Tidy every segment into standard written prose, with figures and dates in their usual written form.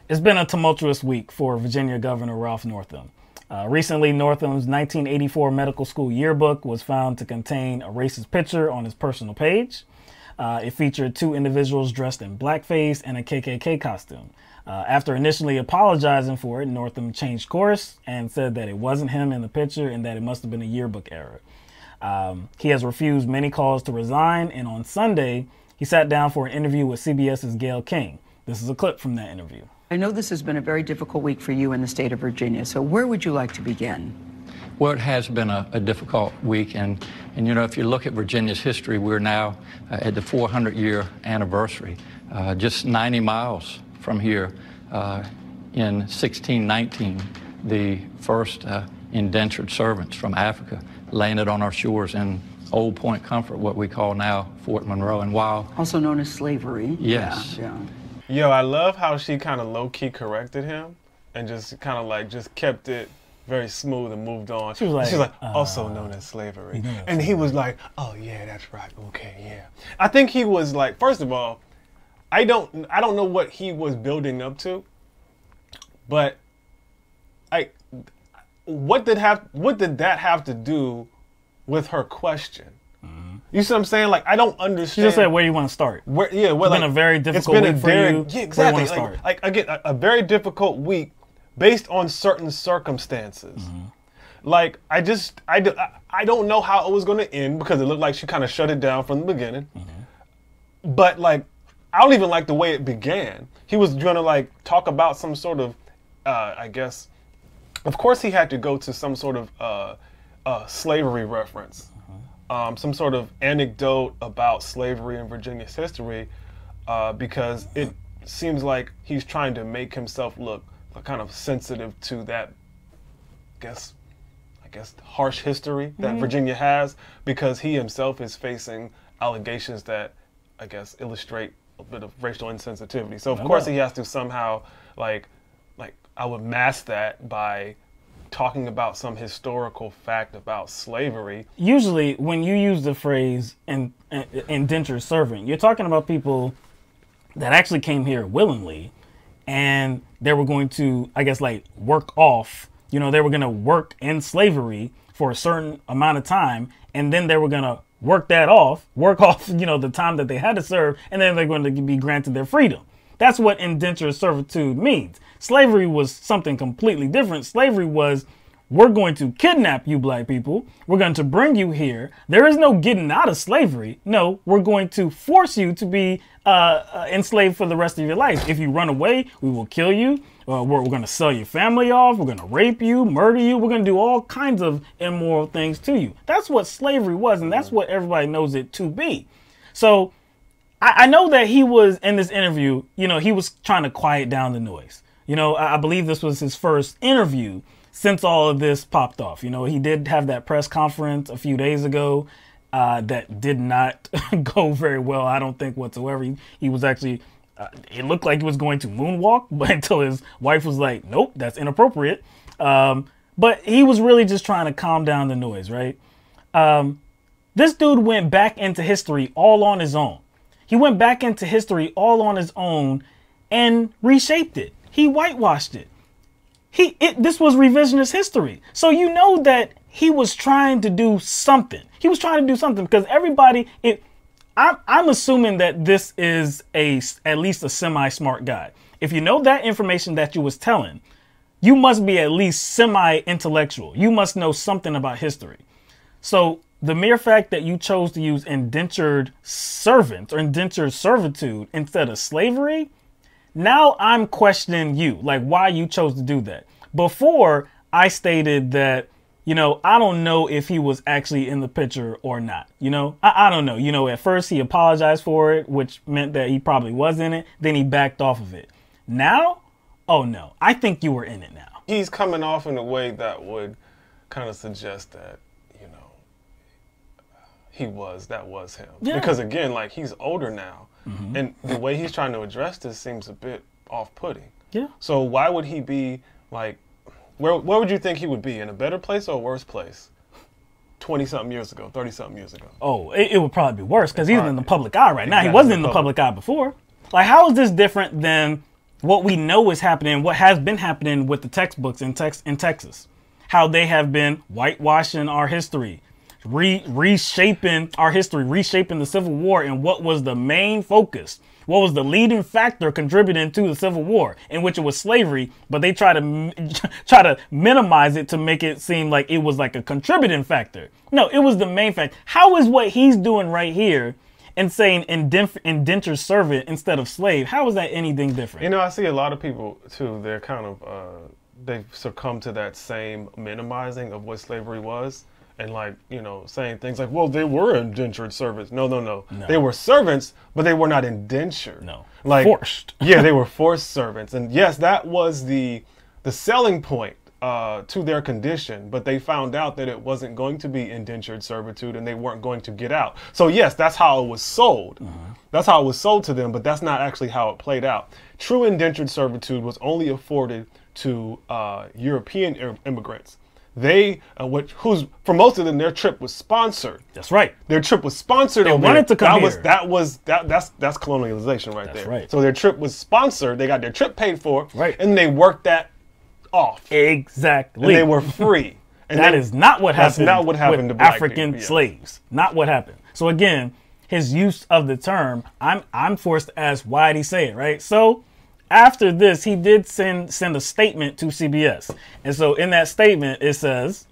It's been a tumultuous week for Virginia Governor Ralph Northam. Recently, Northam's 1984 medical school yearbook was found to contain a racist picture on his personal page. It featured two individuals dressed in blackface and a KKK costume. After initially apologizing for it, Northam changed course and said that it wasn't him in the picture and that it must have been a yearbook error. He has refused many calls to resign, and on Sunday, he sat down for an interview with CBS's Gayle King. This is a clip from that interview. I know this has been a very difficult week for you in the state of Virginia, so where would you like to begin? Well, it has been a difficult week, and you know, if you look at Virginia's history, we're now at the 400-year anniversary. Just 90 miles from here, in 1619, the first indentured servants from Africa landed on our shores in Old Point Comfort, what we call now Fort Monroe. And while also known as slavery. Yes. Yeah. Yo, I love how she kind of low-key corrected him and just kind of like just kept it very smooth and moved on. She was like also known as slavery. And he was like, oh yeah, that's right, okay, yeah. I think he was like, first of all, I don't know what he was building up to, but what did that have to do with her question? You see what I'm saying? Like, I don't understand. She just said, where do you want to start? It's been a very difficult week for you. Yeah, exactly. Where do you want to start? Like, again, a very difficult week based on certain circumstances. Like, I don't know how it was going to end because it looked like she kind of shut it down from the beginning. But, like, I don't even like the way it began. He was going to, like, talk about some sort of, I guess, of course he had to go to some sort of slavery reference. Some sort of anecdote about slavery in Virginia's history, because it seems like he's trying to make himself look kind of sensitive to that, I guess, harsh history that Virginia has, because he himself is facing allegations that, I guess, illustrate a bit of racial insensitivity. So of course he has to somehow like I would mask that by talking about some historical fact about slavery. Usually when you use the phrase indentured servant, you're talking about people that actually came here willingly and they were going to, I guess, like work off, you know, they were going to work in slavery for a certain amount of time, and then they were going to work off, you know, the time that they had to serve, and then they're going to be granted their freedom. That's what indentured servitude means. Slavery was something completely different. Slavery was, we're going to kidnap you black people. We're going to bring you here. There is no getting out of slavery. No, we're going to force you to be enslaved for the rest of your life. If you run away, we will kill you. We're going to sell your family off. We're going to rape you, murder you. We're going to do all kinds of immoral things to you. That's what slavery was, and that's what everybody knows it to be. So I know that he was in this interview, you know, he was trying to quiet down the noise. You know, I believe this was his first interview since all of this popped off. You know, he did have that press conference a few days ago that did not go very well, I don't think, whatsoever. He was actually, it looked like he was going to moonwalk, but until his wife was like, nope, that's inappropriate. But he was really just trying to calm down the noise, right? This dude went back into history all on his own. He went back into history all on his own and reshaped it. He whitewashed it. This was revisionist history. So you know that he was trying to do something. He was trying to do something because everybody, I'm assuming that this is at least a semi-smart guy. If you know that information that you was telling, you must be at least semi-intellectual. You must know something about history. So the mere fact that you chose to use indentured servant or indentured servitude instead of slavery, now I'm questioning you, like why you chose to do that. Before I stated that, you know, I don't know if he was actually in the picture or not. You know, I don't know. You know, at first he apologized for it, which meant that he probably was in it. Then he backed off of it. Now, oh no, I think you were in it now. He's coming off in a way that would kind of suggest that, you know, that was him. Yeah. Because again, like, he's older now. And the way he's trying to address this seems a bit off-putting. Yeah. So why would he be, like, where would you think he would be? In a better place or a worse place? 20-something years ago, 30-something years ago. Oh, it would probably be worse because he's in the public eye right now. He wasn't in the public eye before. Like, how is this different than what we know is happening, what has been happening with the textbooks in Texas, how they have been whitewashing our history, reshaping our history, reshaping the Civil War, and what was the main focus. What was the leading factor contributing to the Civil War, in which it was slavery, but they try to minimize it to make it seem like it was like a contributing factor. No, it was the main factor. How is what he's doing right here and saying indentured servant instead of slave, how is that anything different? You know, I see a lot of people too, they're kind of, they've succumbed to that same minimizing of what slavery was. And like, you know, saying things like, well, they were indentured servants. No. They were servants, but they were not indentured. No. Like, forced. Yeah, they were forced servants. And yes, that was the selling point to their condition. But they found out that it wasn't going to be indentured servitude and they weren't going to get out. So yes, that's how it was sold. That's how it was sold to them, but that's not actually how it played out. True indentured servitude was only afforded to European immigrants. They, for most of them, their trip was sponsored. That's right. Their trip was sponsored. They wanted to come here. That's colonialization right there. Right. So their trip was sponsored. They got their trip paid for. Right. And they worked that off. Exactly. And they were free. And that is not what happened. That's not what happened with to black African people, yeah. slaves. Not what happened. So again, his use of the term, I'm forced to ask, why did he say it, right? So after this, he did send a statement to CBS. And so in that statement, it says,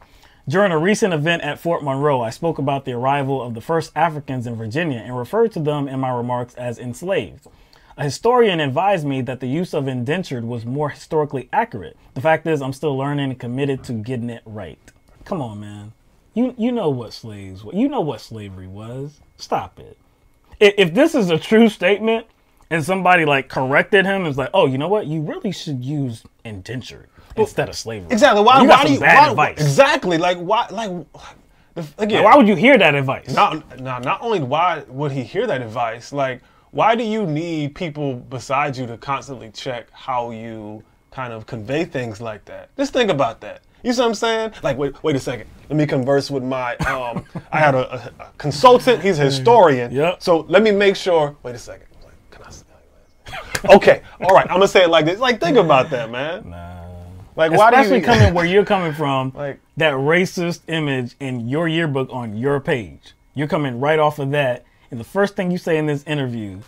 during a recent event at Fort Monroe, I spoke about the arrival of the first Africans in Virginia and referred to them in my remarks as enslaved. A historian advised me that the use of indentured was more historically accurate. The fact is, I'm still learning and committed to getting it right. Come on, man. You know what slaves were. You know what slavery was. Stop it. If this is a true statement, and somebody like corrected him and was like, oh, you know what? You really should use indentured instead of slavery. Exactly. Why do you bad advice? Exactly. Like why? Like again. Now, why would you hear that advice? Not only why would he hear that advice, like why do you need people besides you to constantly check how you kind of convey things like that? Just think about that. You see what I'm saying? Like, wait a second. Let me converse with my, I had a consultant. He's a historian. Yep. So let me make sure. Wait a second. Okay, all right. I'm gonna say it like this. Like, think about that, man. Nah. Like, especially coming where you're coming from, like that racist image in your yearbook on your page. You're coming right off of that, and the first thing you say in this interview,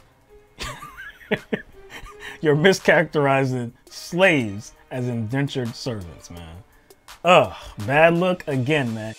you're mischaracterizing slaves as indentured servants, man. Ugh, bad look again, man.